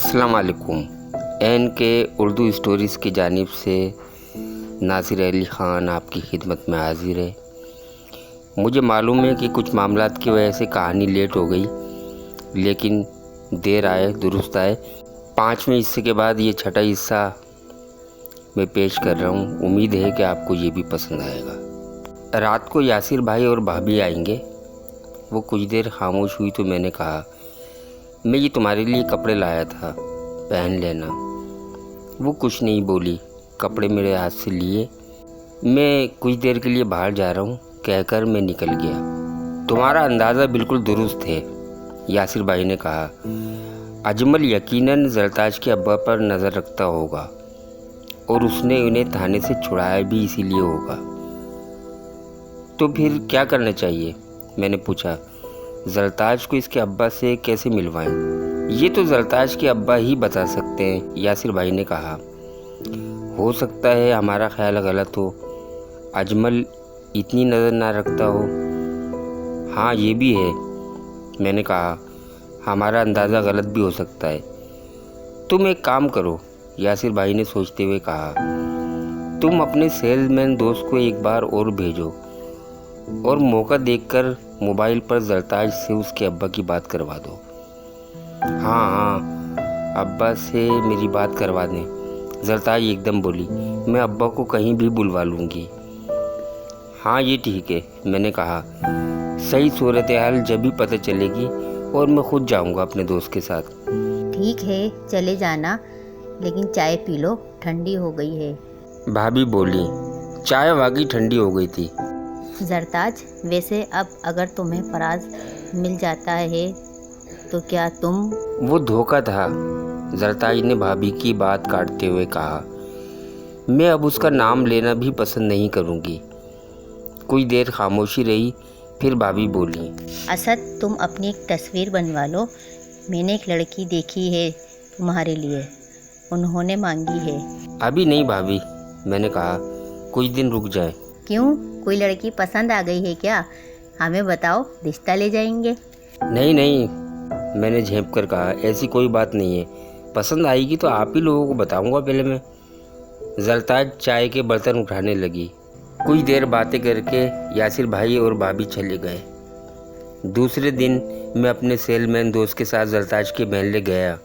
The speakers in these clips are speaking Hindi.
अस्सलाम वालेकुम। एन के उर्दू स्टोरीज़ की जानिब से नासिर अली ख़ान आपकी खिदमत में हाजिर है। मुझे मालूम है कि कुछ मामलात की वजह से कहानी लेट हो गई, लेकिन देर आए दुरुस्त आए। 5वें हिस्से के बाद ये छठा हिस्सा मैं पेश कर रहा हूँ। उम्मीद है कि आपको ये भी पसंद आएगा। रात को यासिर भाई और भाभी आएंगे। वो कुछ देर खामोश हुई तो मैंने कहा, मैं ये तुम्हारे लिए कपड़े लाया था, पहन लेना। वो कुछ नहीं बोली, कपड़े मेरे हाथ से लिए। मैं कुछ देर के लिए बाहर जा रहा हूँ कहकर मैं निकल गया। तुम्हारा अंदाज़ा बिल्कुल दुरुस्त है, यासिर भाई ने कहा। अजमल यकीनन जरताज के अब्बा पर नज़र रखता होगा और उसने उन्हें थाने से छुड़ाया भी इसीलिए होगा। तो फिर क्या करना चाहिए, मैंने पूछा। जरताज को इसके अब्बा से कैसे मिलवाएं? ये तो जरताज के अब्बा ही बता सकते हैं, यासिर भाई ने कहा। हो सकता है हमारा ख्याल गलत हो, अजमल इतनी नज़र ना रखता हो। हाँ ये भी है, मैंने कहा। हमारा अंदाज़ा गलत भी हो सकता है। तुम एक काम करो, यासिर भाई ने सोचते हुए कहा। तुम अपने सेल्समैन दोस्त को एक बार और भेजो और मौका देखकर मोबाइल पर जरताज से उसके अब्बा की बात करवा दो। हाँ, अब्बा से मेरी बात करवा दें, जरताज एकदम बोली। मैं अब्बा को कहीं भी बुलवा लूँगी। हाँ ये ठीक है, मैंने कहा। सही सूरत हाल जब भी पता चलेगी और मैं खुद जाऊँगा अपने दोस्त के साथ। ठीक है, चले जाना, लेकिन चाय पी लो, ठंडी हो गई है। भाभी बोली। चाय वाकई ठंडी हो गई थी। जरताज, वैसे अब अगर तुम्हें फराज मिल जाता है तो क्या तुम? वो धोखा था, जरताज ने भाभी की बात काटते हुए कहा। मैं अब उसका नाम लेना भी पसंद नहीं करूँगी। कुछ देर खामोशी रही, फिर भाभी बोली। असद, तुम अपनी एक तस्वीर बनवा लो। मैंने एक लड़की देखी है तुम्हारे लिए, उन्होंने मांगी है। अभी नहीं भाभी, मैंने कहा। कुछ दिन रुक जाए। क्यों, कोई लड़की पसंद आ गई है क्या? हमें बताओ, रिश्ता ले जाएंगे। नहीं, मैंने झेंप कर कहा। ऐसी कोई बात नहीं है, पसंद आएगी तो आप ही लोगों को बताऊंगा पहले मैं। जरताज चाय के बर्तन उठाने लगी। कुछ देर बातें करके यासिर भाई और भाभी चले गए। दूसरे दिन मैं अपने सेलमैन दोस्त के साथ जरताज के महल गया।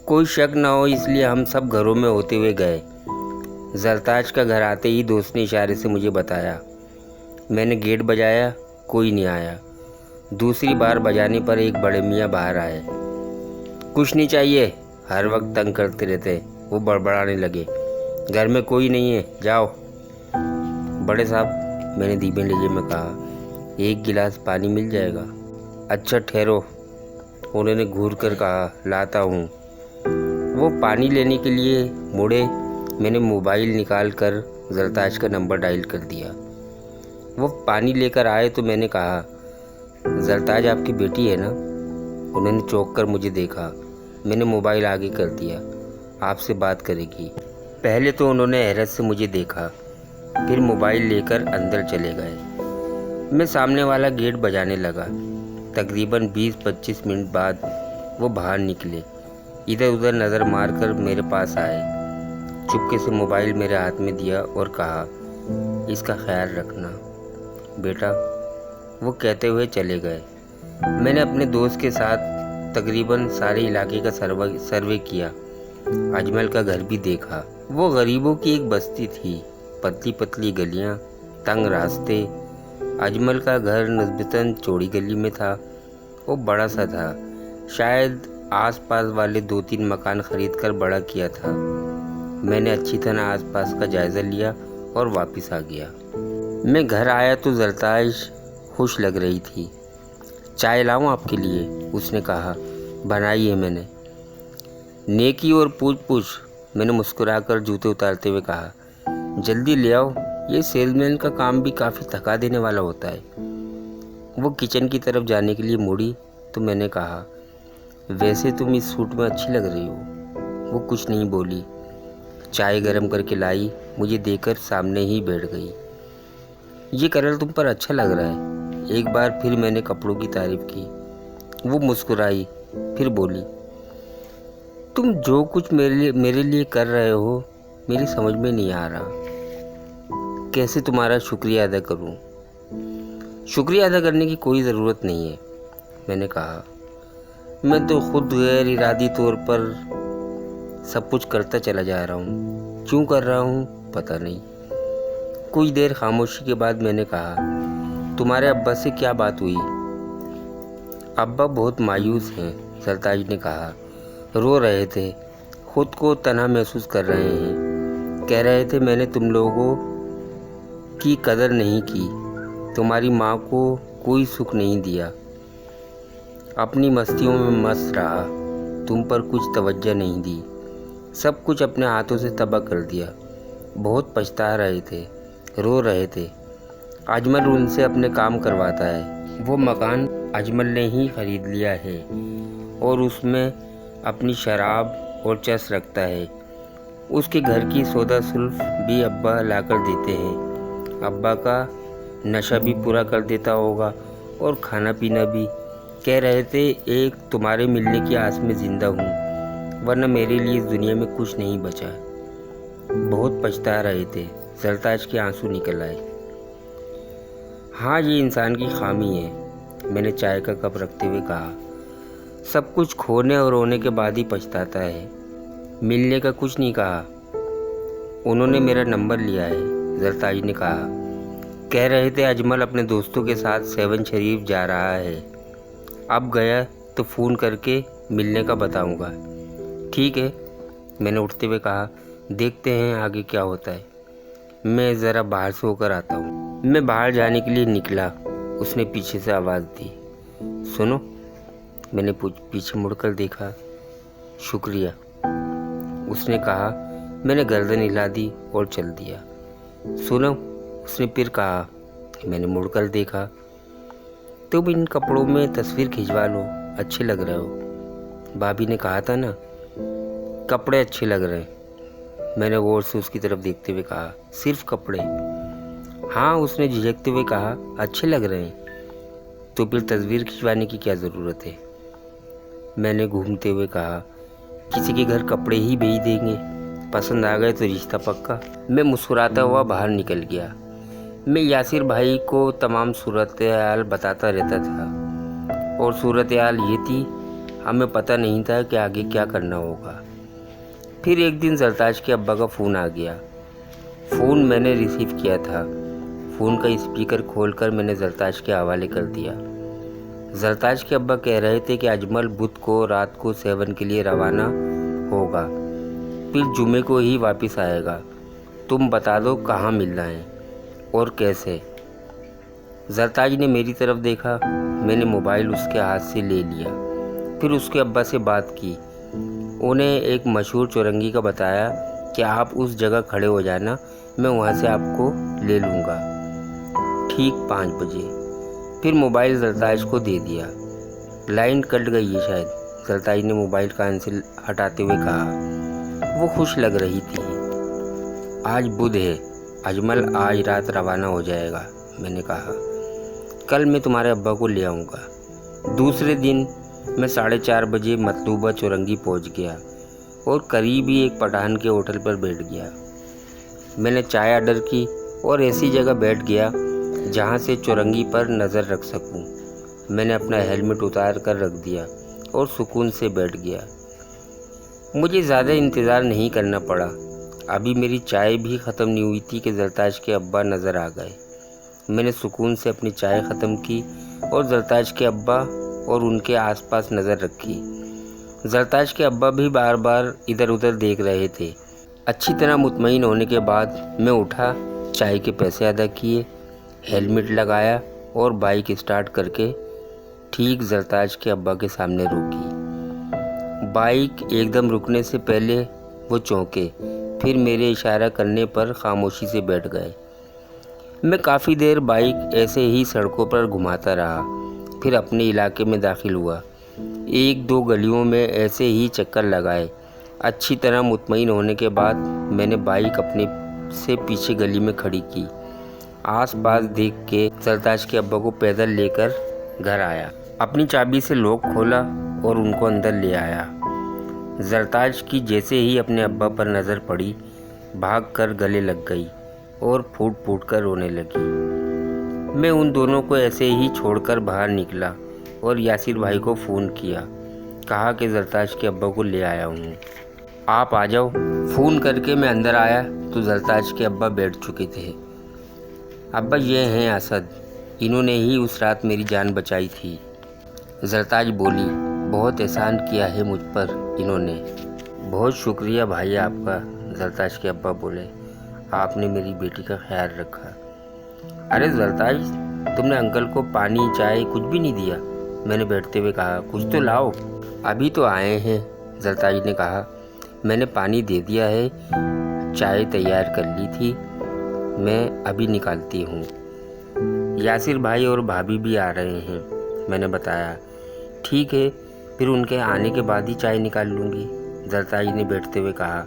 कोई शक ना हो इसलिए हम सब घरों में होते हुए गए। जरताज का घर आते ही दोस्त ने इशारे से मुझे बताया। मैंने गेट बजाया, कोई नहीं आया। दूसरी बार बजाने पर एक बड़े मियाँ बाहर आए। कुछ नहीं चाहिए, हर वक्त तंग करते रहते। वो बड़बड़ाने लगे। घर में कोई नहीं है, जाओ। बड़े साहब, मैंने धीमे लहजे में कहा, एक गिलास पानी मिल जाएगा? अच्छा ठहरो, उन्होंने घूर कर कहा, लाता हूँ। वो पानी लेने के लिए मुड़े। मैंने मोबाइल निकाल कर जरताज का नंबर डायल कर दिया। वो पानी लेकर आए तो मैंने कहा, जरताज आपकी बेटी है ना? उन्होंने चौंक कर मुझे देखा। मैंने मोबाइल आगे कर दिया। आपसे बात करेगी। पहले तो उन्होंने हैरत से मुझे देखा, फिर मोबाइल लेकर अंदर चले गए। मैं सामने वाला गेट बजाने लगा। तकरीबन 20-25 मिनट बाद वो बाहर निकले। इधर उधर नज़र मारकर मेरे पास आए। चुपके से मोबाइल मेरे हाथ में दिया और कहा, इसका ख्याल रखना बेटा। वो कहते हुए चले गए। मैंने अपने दोस्त के साथ तकरीबन सारे इलाके का सर्वे किया। अजमल का घर भी देखा। वो गरीबों की एक बस्ती थी, पतली पतली गलियां, तंग रास्ते। अजमल का घर निस्बतन चौड़ी गली में था। वो बड़ा सा था, शायद आसपास वाले 2-3 मकान खरीद कर बड़ा किया था। मैंने अच्छी तरह आसपास का जायज़ा लिया और वापस आ गया। मैं घर आया तो जरताज खुश लग रही थी। चाय लाऊं आपके लिए? उसने कहा। बनाई है मैंने। नेकी और पूछ, मैंने मुस्कुराकर जूते उतारते हुए कहा। जल्दी ले आओ, ये सेल्समैन का काम भी काफ़ी थका देने वाला होता है। वो किचन की तरफ जाने के लिए मुड़ी तो मैंने कहा, वैसे तुम इस सूट में अच्छी लग रही हो। वो कुछ नहीं बोली। चाय गर्म करके लाई, मुझे देकर सामने ही बैठ गई। ये कलर तुम पर अच्छा लग रहा है। एक बार फिर मैंने कपड़ों की तारीफ की। वो मुस्कुराई, फिर बोली, तुम जो कुछ मेरे लिए कर रहे हो मेरी समझ में नहीं आ रहा। कैसे तुम्हारा शुक्रिया अदा करूं? शुक्रिया अदा करने की कोई ज़रूरत नहीं है, मैंने कहा। मैं तो खुद गैर इरादी तौर पर सब कुछ करता चला जा रहा हूँ। क्यों कर रहा हूँ पता नहीं। कुछ देर खामोशी के बाद मैंने कहा, तुम्हारे अब्बा से क्या बात हुई? अब्बा बहुत मायूस हैं, सरताज ने कहा। रो रहे थे, खुद को तन्हा महसूस कर रहे हैं। कह रहे थे मैंने तुम लोगों की कदर नहीं की, तुम्हारी माँ को कोई सुख नहीं दिया, अपनी मस्तियों में मस्त रहा, तुम पर कुछ तवज्जो नहीं दी, सब कुछ अपने हाथों से तबाह कर दिया। बहुत पछता रहे थे, रो रहे थे। अजमल उनसे अपने काम करवाता है। वो मकान अजमल ने ही खरीद लिया है और उसमें अपनी शराब और चस रखता है। उसके घर की सौदा सुल्फ भी अब्बा लाकर देते हैं। अब्बा का नशा भी पूरा कर देता होगा और खाना पीना भी। कह रहे थे एक तुम्हारे मिलने की आस में ज़िंदा हूँ, वरना मेरे लिए इस दुनिया में कुछ नहीं बचा। बहुत पछता रहे थे। सरताज के आंसू निकल आए। हाँ, ये इंसान की खामी है, मैंने चाय का कप रखते हुए कहा। सब कुछ खोने और रोने के बाद ही पछताता है। मिलने का कुछ नहीं कहा। उन्होंने मेरा नंबर लिया है, सरताज ने कहा। कह रहे थे अजमल अपने दोस्तों के साथ सेवन शरीफ जा रहा है। अब गया तो फ़ोन करके मिलने का बताऊंगा। ठीक है, मैंने उठते हुए कहा। देखते हैं आगे क्या होता है। मैं ज़रा बाहर से होकर आता हूँ। मैं बाहर जाने के लिए निकला। उसने पीछे से आवाज़ दी, सुनो। मैंने पीछे मुड़कर देखा। शुक्रिया, उसने कहा। मैंने गर्दन हिला दी और चल दिया। सुनो, उसने फिर कहा। मैंने मुड़कर देखा। तुम इन कपड़ों में तस्वीर खिंचवा लो, अच्छे लग रहे हो। भाभी ने कहा था ना, कपड़े अच्छे लग रहे हैं। मैंने गौर से उसकी तरफ देखते हुए कहा। सिर्फ कपड़े? हाँ, उसने झिझकते हुए कहा। अच्छे लग रहे हैं तो फिर तस्वीर खिंचवाने की क्या ज़रूरत है? मैंने घूमते हुए कहा। किसी के घर कपड़े ही भेज देंगे, पसंद आ गए तो रिश्ता पक्का। मैं मुस्कुराता हुआ बाहर निकल गया। मैं यासिर भाई को तमाम सूरत हाल बताता रहता था और सूरत हाल ये थी, हमें पता नहीं था कि आगे क्या करना होगा। फिर एक दिन सरताज के अब्बा का फ़ोन आ गया। फ़ोन मैंने रिसीव किया था। फ़ोन का स्पीकर खोलकर मैंने सरताज के हवाले कर दिया। सरताज के अब्बा कह रहे थे कि अजमल बुध को रात को सेवन के लिए रवाना होगा, फिर जुमे को ही वापस आएगा। तुम बता दो कहाँ मिलना है और कैसे। सरताज ने मेरी तरफ देखा। मैंने मोबाइल उसके हाथ से ले लिया। फिर उसके अब्बा से बात की। उन्हें एक मशहूर चौरंगी का बताया कि आप उस जगह खड़े हो जाना, मैं वहाँ से आपको ले लूँगा ठीक 5 बजे। फिर मोबाइल सरताज को दे दिया। लाइन कट गई है शायद, सरताज ने मोबाइल कान से हटाते हुए कहा। वो खुश लग रही थी। आज बुध है, अजमल आज रात रवाना हो जाएगा, मैंने कहा। कल मैं तुम्हारे अब्बा को ले आऊँगा। दूसरे दिन मैं 4:30 बजे मतलूबा चौरंगी पहुंच गया और करीब ही एक पठान के होटल पर बैठ गया। मैंने चाय ऑर्डर की और ऐसी जगह बैठ गया जहां से चौरंगी पर नज़र रख सकूं। मैंने अपना हेलमेट उतार कर रख दिया और सुकून से बैठ गया। मुझे ज़्यादा इंतज़ार नहीं करना पड़ा। अभी मेरी चाय भी ख़त्म नहीं हुई थी कि सरताज के अब्बा नज़र आ गए। मैंने सुकून से अपनी चाय ख़त्म की और सरताज के अब्बा और उनके आसपास नज़र रखी। सरताज के अब्बा भी बार बार इधर उधर देख रहे थे। अच्छी तरह मुतमईन होने के बाद मैं उठा, चाय के पैसे अदा किए, हेलमेट लगाया और बाइक स्टार्ट करके ठीक सरताज के अब्बा के सामने रोकी। बाइक एकदम रुकने से पहले वो चौंके, फिर मेरे इशारा करने पर खामोशी से बैठ गए। मैं काफ़ी देर बाइक ऐसे ही सड़कों पर घुमाता रहा, फिर अपने इलाके में दाखिल हुआ। 1-2 गलियों में ऐसे ही चक्कर लगाए। अच्छी तरह मुतमईन होने के बाद मैंने बाइक अपने से पीछे गली में खड़ी की। आस-पास देख के सरताज के अब्बा को पैदल लेकर घर आया। अपनी चाबी से लॉक खोला और उनको अंदर ले आया। जरताज की जैसे ही अपने अब्बा पर नज़र पड़ी, भाग कर गले लग गई और फूट फूट कर रोने लगी। मैं उन दोनों को ऐसे ही छोड़कर बाहर निकला और यासिर भाई को फ़ोन किया। कहा कि जरताज के अब्बा को ले आया हूँ, आप आ जाओ। फ़ोन करके मैं अंदर आया तो जरताज के अब्बा बैठ चुके थे। अब्बा, ये हैं असद, इन्होंने ही उस रात मेरी जान बचाई थी। जरताज बोली, बहुत एहसान किया है मुझ पर इन्होंने। बहुत शुक्रिया भाई आपका, जरताज के अब्बा बोले, आपने मेरी बेटी का ख्याल रखा। अरे जरताज, तुमने अंकल को पानी चाय कुछ भी नहीं दिया? मैंने बैठते हुए कहा। कुछ तो लाओ। अभी तो आए हैं, जरताज ने कहा। मैंने पानी दे दिया है, चाय तैयार कर ली थी, मैं अभी निकालती हूँ। यासिर भाई और भाभी भी आ रहे हैं, मैंने बताया। ठीक है, फिर उनके आने के बाद ही चाय निकाल लूँगी, जरताज ने बैठते हुए कहा।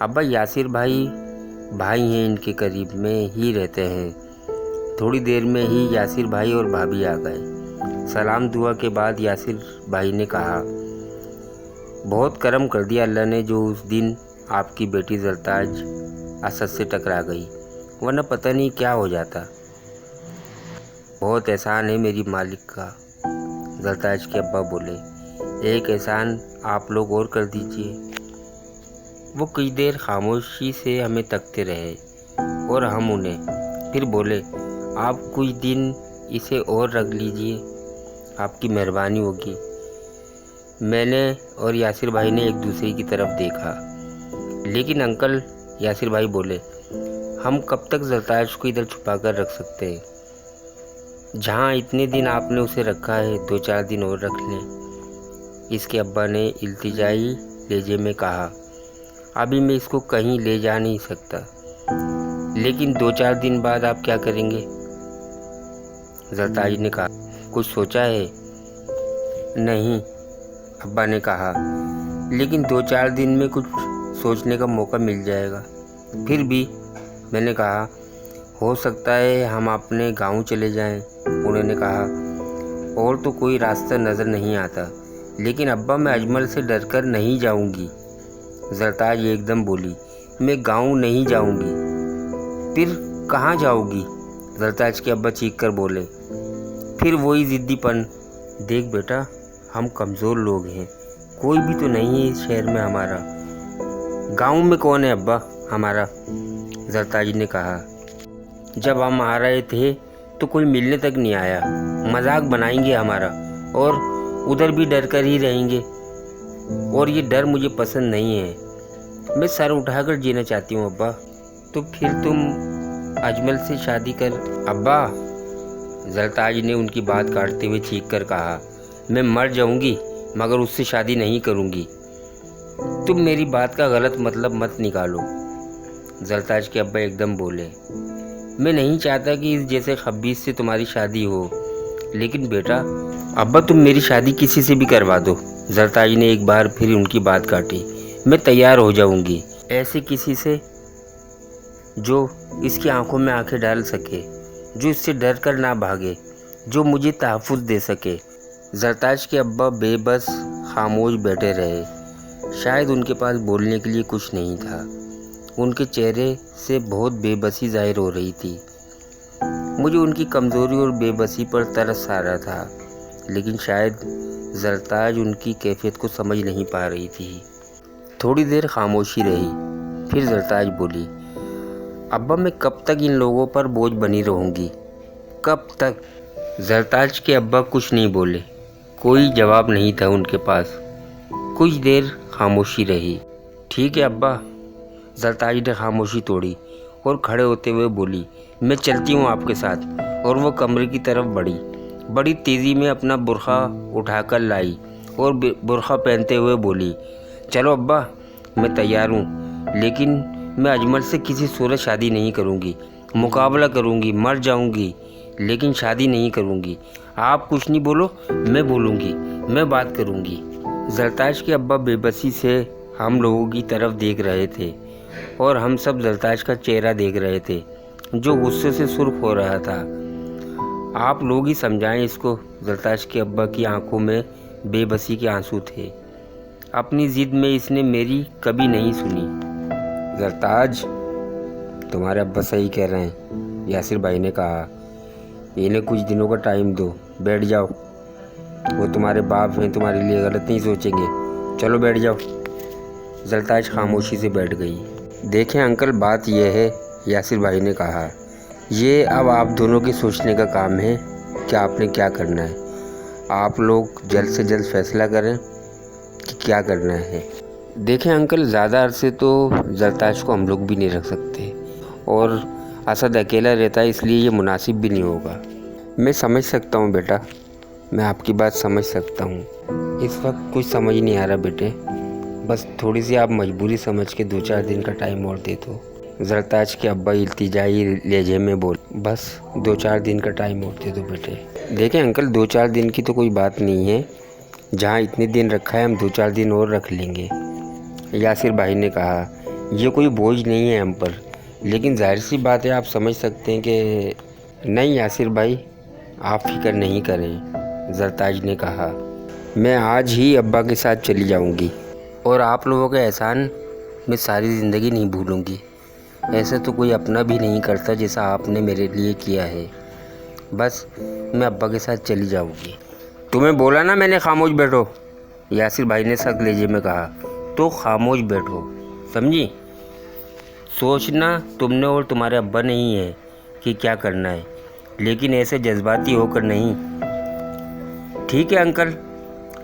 अब्बा, यासिर भाई हैं, इनके करीब में ही रहते हैं। थोड़ी देर में ही यासिर भाई और भाभी आ गए। सलाम दुआ के बाद यासिर भाई ने कहा, बहुत करम कर दिया अल्लाह ने जो उस दिन आपकी बेटी जरताज असद से टकरा गई, वरना पता नहीं क्या हो जाता। बहुत एहसान है मेरी मालिक का, जरताज के अब्बा बोले। एक एहसान आप लोग और कर दीजिए। वो कुछ देर खामोशी से हमें तकते रहे और हम उन्हें। फिर बोले, आप कुछ दिन इसे और रख लीजिए, आपकी मेहरबानी होगी। मैंने और यासिर भाई ने एक दूसरे की तरफ देखा। लेकिन अंकल, यासिर भाई बोले, हम कब तक जरताज को इधर छुपा कर रख सकते हैं? जहाँ इतने दिन आपने उसे रखा है, 2-4 दिन और रख लें। इसके अब्बा ने इल्तिजाई लहजे में कहा। अभी मैं इसको कहीं ले जा नहीं सकता, लेकिन 2-4 दिन बाद आप क्या करेंगे? जरताज ने कहा। कुछ सोचा है? नहीं, अब्बा ने कहा, लेकिन 2-4 दिन में कुछ सोचने का मौका मिल जाएगा। फिर भी, मैंने कहा, हो सकता है हम अपने गांव चले जाएं। उन्होंने कहा, और तो कोई रास्ता नज़र नहीं आता। लेकिन अब्बा, मैं अजमल से डरकर नहीं जाऊंगी, जरताज एकदम बोली। मैं गांव नहीं जाऊंगी। फिर कहाँ जाओगी? जरताज के अब्बा चीख कर बोले। फिर वही ज़िद्दीपन। देख बेटा, हम कमज़ोर लोग हैं, कोई भी तो नहीं है इस शहर में हमारा। गांव में कौन है अब्बा हमारा? जरताज ने कहा। जब हम आ रहे थे तो कोई मिलने तक नहीं आया। मजाक बनाएंगे हमारा और उधर भी डर कर ही रहेंगे, और ये डर मुझे पसंद नहीं है। मैं सर उठाकर जीना चाहती हूँ अब्बा। तो फिर तुम अजमल से शादी कर। अब्बा, जरताज ने उनकी बात काटते हुए चीख कर कहा, मैं मर जाऊंगी मगर उससे शादी नहीं करूंगी। तुम मेरी बात का गलत मतलब मत निकालो, जरताज के अब्बा एकदम बोले। मैं नहीं चाहता कि इस जैसे खबीस से तुम्हारी शादी हो, लेकिन बेटा। अब्बा, तुम मेरी शादी किसी से भी करवा दो, जरताज ने एक बार फिर उनकी बात काटी। मैं तैयार हो जाऊंगी, ऐसे किसी से जो इसकी आंखों में आंखें डाल सके, जो इससे डर कर ना भागे, जो मुझे तहफ़्फ़ुज़ दे सके। जरताज के अब्बा बेबस खामोश बैठे रहे। शायद उनके पास बोलने के लिए कुछ नहीं था। उनके चेहरे से बहुत बेबसी जाहिर हो रही थी। मुझे उनकी कमज़ोरी और बेबसी पर तरस आ रहा था, लेकिन शायद जरताज उनकी कैफियत को समझ नहीं पा रही थी। थोड़ी देर खामोशी रही, फिर जरताज बोली, अब्बा, मैं कब तक इन लोगों पर बोझ बनी रहूँगी? कब तक? जरताज के अब्बा कुछ नहीं बोले। कोई जवाब नहीं था उनके पास। कुछ देर खामोशी रही। ठीक है अब्बा, जरताज ने खामोशी तोड़ी और खड़े होते हुए बोली, मैं चलती हूँ आपके साथ। और वो कमरे की तरफ बढ़ी। बड़ी तेज़ी में अपना बुर्खा उठाकर लाई और बुर्खा पहनते हुए बोली, चलो अब्बा, मैं तैयार हूँ, लेकिन मैं अजमल से किसी सूरत शादी नहीं करूँगी। मुकाबला करूँगी, मर जाऊँगी, लेकिन शादी नहीं करूँगी। आप कुछ नहीं बोलो, मैं बोलूँगी, मैं बात करूँगी। जरताज के अब्बा बेबसी से हम लोगों की तरफ देख रहे थे और हम सब जरताज का चेहरा देख रहे थे, जो गुस्से से सुर्ख हो रहा था। आप लोग ही समझाएं इसको। जरताज के अब्बा की आंखों में बेबसी के आंसू थे। अपनी ज़िद में इसने मेरी कभी नहीं सुनी। जरताज, तुम्हारे अब्बा सही कह रहे हैं, यासिर भाई ने कहा। इन्हें कुछ दिनों का टाइम दो, बैठ जाओ। वो तुम्हारे बाप हैं, तुम्हारे लिए गलत नहीं सोचेंगे। चलो बैठ जाओ। जरताज खामोशी से बैठ गई। देखें अंकल, बात यह है, यासिर भाई ने कहा, ये अब आप दोनों के सोचने का काम है कि आपने क्या करना है। आप लोग जल्द से जल्द फैसला करें कि क्या करना है। देखें अंकल, ज़्यादा अरसे तो जरताज को हम लोग भी नहीं रख सकते और असद अकेला रहता है, इसलिए ये मुनासिब भी नहीं होगा। मैं समझ सकता हूँ बेटा, मैं आपकी बात समझ सकता हूँ। इस वक्त कुछ समझ नहीं आ रहा बेटे, बस थोड़ी सी आप मजबूरी समझ के 2-4 दिन का टाइम और दे दो। जरताज के अब्बा इल्तिजाई लहजे में बोल, बस 2-4 दिन का टाइम और दे दो बेटे। देखें अंकल, 2-4 दिन की तो कोई बात नहीं है, जहाँ इतने दिन रखा है हम 2-4 दिन और रख लेंगे। यासिर भाई ने कहा, ये कोई बोझ नहीं है हम पर, लेकिन जाहिर सी बात है आप समझ सकते हैं कि। नहीं यासिर भाई, आप फिक्र नहीं करें, जरताज ने कहा। मैं आज ही अब्बा के साथ चली जाऊंगी और आप लोगों का एहसान मैं सारी ज़िंदगी नहीं भूलूंगी। ऐसा तो कोई अपना भी नहीं करता जैसा आपने मेरे लिए किया है। बस मैं अब्बा के साथ चली जाऊंगी। तुम्हें बोला ना मैंने खामोश बैठो, यासिर भाई ने सख्त लहजे में कहा। तो खामोश बैठो, समझी? सोचना तुमने और तुम्हारे अब्बा ने ही है कि क्या करना है, लेकिन ऐसे जज्बाती होकर नहीं। ठीक है अंकल,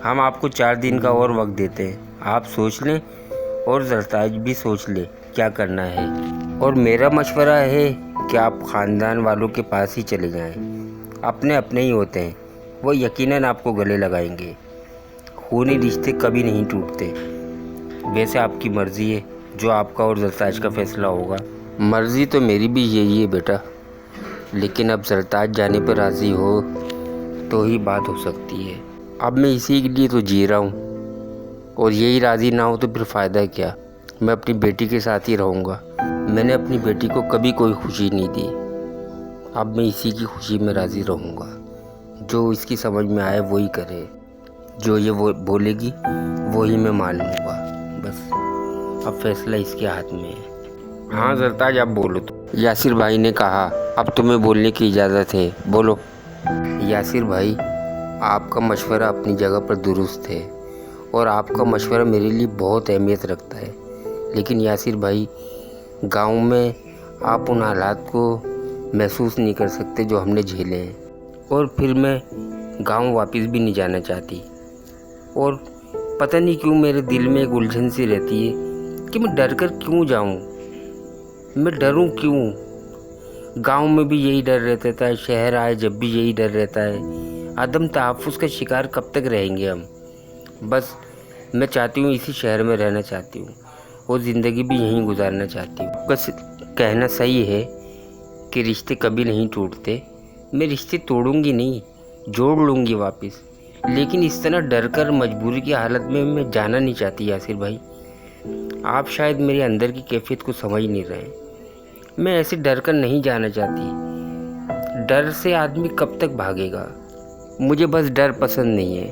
हम आपको 4 दिन का और वक्त देते हैं। आप सोच लें और जरताज भी सोच ले क्या करना है। और मेरा मशवरा है कि आप ख़ानदान वालों के पास ही चले जाएं। अपने अपने ही होते हैं, वो यकीनन आपको गले लगाएंगे। खूनी रिश्ते कभी नहीं टूटते। वैसे आपकी मर्ज़ी है, जो आपका और जरताज का फ़ैसला होगा। मर्ज़ी तो मेरी भी यही है बेटा, लेकिन अब जरताज जाने पर राज़ी हो तो ही बात हो सकती है। अब मैं इसी के लिए तो जी रहा हूँ, और यही राज़ी ना हो तो फिर फ़ायदा क्या। मैं अपनी बेटी के साथ ही रहूँगा। मैंने अपनी बेटी को कभी कोई खुशी नहीं दी, अब मैं इसी की खुशी में राज़ी रहूँगा। जो इसकी समझ में आए वही करे, जो ये वो बोलेगी वही मैं मान लूँगा। बस अब फैसला इसके हाथ में है। हाँ जरताज, आप बोलो तो, यासिर भाई ने कहा। अब तुम्हें बोलने की इजाज़त है, बोलो। यासिर भाई, आपका मशवरा अपनी जगह पर दुरुस्त है और आपका मशवरा मेरे लिए बहुत अहमियत रखता है, लेकिन यासिर भाई, गांव में आप उन हालात को महसूस नहीं कर सकते जो हमने झेले हैं। और फिर मैं गांव वापस भी नहीं जाना चाहती, और पता नहीं क्यों मेरे दिल में एक उलझन सी रहती है कि मैं डर कर क्यों जाऊं, मैं डरूं क्यों। गांव में भी यही डर रहता था, शहर आए जब भी यही डर रहता है। आदम तहफ़्फ़ुज़ का शिकार कब तक रहेंगे हम। बस मैं चाहती हूँ इसी शहर में रहना चाहती हूँ और ज़िंदगी भी यहीं गुजारना चाहती हूँ। बस कहना सही है कि रिश्ते कभी नहीं टूटते। मैं रिश्ते तोड़ूंगी नहीं, जोड़ लूँगी वापस, लेकिन इस तरह डर कर मजबूरी की हालत में मैं जाना नहीं चाहती यासिर भाई। आप शायद मेरे अंदर की कैफियत को समझ नहीं रहे। मैं ऐसे डर कर नहीं जाना चाहती। डर से आदमी कब तक भागेगा। मुझे बस डर पसंद नहीं है,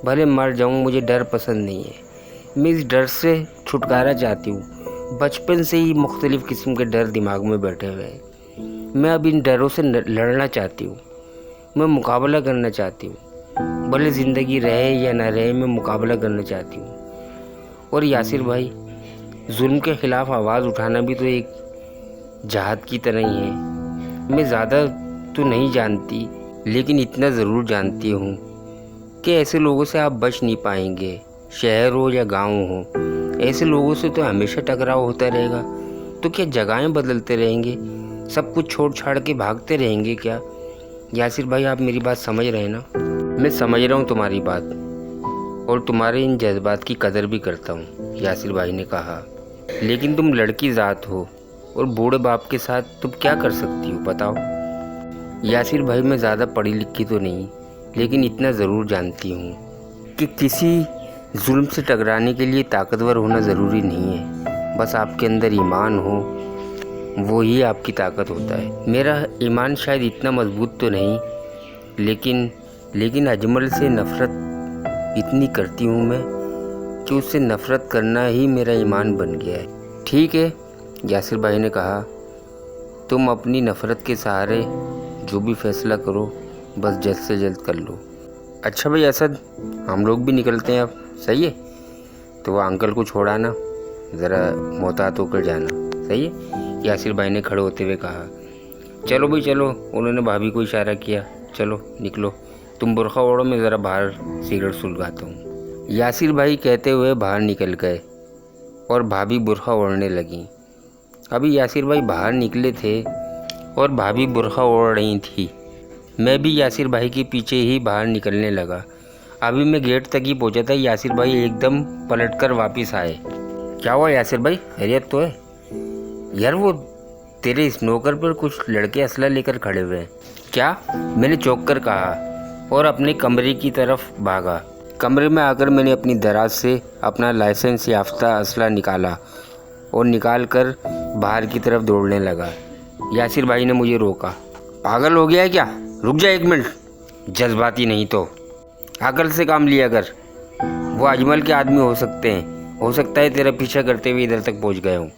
भले मर जाऊँ, मुझे डर पसंद नहीं है। मैं इस डर से छुटकारा चाहती हूँ। बचपन से ही मुख्तलिफ़ किस्म के डर दिमाग में बैठे हुए हैं। मैं अब इन डरों से लड़ना चाहती हूँ, मैं मुकाबला करना चाहती हूँ। भले ज़िंदगी रहे या ना रहे, मैं मुकाबला करना चाहती हूँ। और यासिर भाई, जुल्म के ख़िलाफ़ आवाज़ उठाना भी तो एक जहाद की तरह ही है। मैं ज़्यादा तो नहीं जानती, लेकिन इतना ज़रूर जानती हूँ कि ऐसे लोगों से आप बच नहीं पाएंगे। शहर हो या गांव हो, ऐसे लोगों से तो हमेशा टकराव होता रहेगा। तो क्या जगहें बदलते रहेंगे, सब कुछ छोड़ छाड़ के भागते रहेंगे क्या? यासिर भाई, आप मेरी बात समझ रहे हैं ना? मैं समझ रहा हूँ तुम्हारी बात, और तुम्हारे इन जज्बात की कदर भी करता हूँ, यासिर भाई ने कहा। लेकिन तुम लड़की ज़ात हो और बूढ़े बाप के साथ तुम क्या कर सकती हो, बताओ? यासिर भाई, मैं ज़्यादा पढ़ी लिखी तो नहीं, लेकिन इतना ज़रूर जानती हूँ कि किसी जुल्म से टकराने के लिए ताकतवर होना ज़रूरी नहीं है। बस आपके अंदर ईमान हो, वो ही आपकी ताकत होता है। मेरा ईमान शायद इतना मजबूत तो नहीं, लेकिन अजमल से नफ़रत इतनी करती हूँ मैं कि उससे नफ़रत करना ही मेरा ईमान बन गया है। ठीक है, यासिर भाई ने कहा, तुम अपनी नफ़रत के सहारे जो भी फैसला करो बस जल्द से जल्द कर लो। अच्छा भाई असद, हम लोग भी निकलते हैं अब, सही है? तो वह अंकल को छोड़ाना, ज़रा मोहतात होकर जाना, सही है? यासिर भाई ने खड़े होते हुए कहा। चलो भाई चलो, उन्होंने भाभी को इशारा किया, चलो निकलो, तुम बुरखा ओढ़ो, मैं ज़रा बाहर सिगरेट सुलगाता हूँ। यासिर भाई कहते हुए बाहर निकल गए और भाभी बुरखा ओढ़ने लगी। अभी यासिर भाई बाहर निकले थे और भाभी बुरखा ओढ़ रही थी। मैं भी यासिर भाई के पीछे ही बाहर निकलने लगा। अभी मैं गेट तक ही पहुंचा था, यासिर भाई एकदम पलटकर वापस आए। क्या हुआ यासिर भाई, खैरियत तो है? यार वो तेरे स्नोकर पर कुछ लड़के असला लेकर खड़े हुए हैं। क्या? मैंने चौंक कर कहा और अपने कमरे की तरफ भागा। कमरे में आकर मैंने अपनी दराज से अपना लाइसेंस याफ्ता असला निकाला और निकाल कर बाहर की तरफ दौड़ने लगा। यासिर भाई ने मुझे रोका। पागल हो गया है क्या? रुक जा 1 मिनट, जज्बाती नहीं तो अकल से काम लिया कर। वो अजमल के आदमी हो सकते हैं, हो सकता है तेरा पीछा करते हुए इधर तक पहुंच गए हूँ।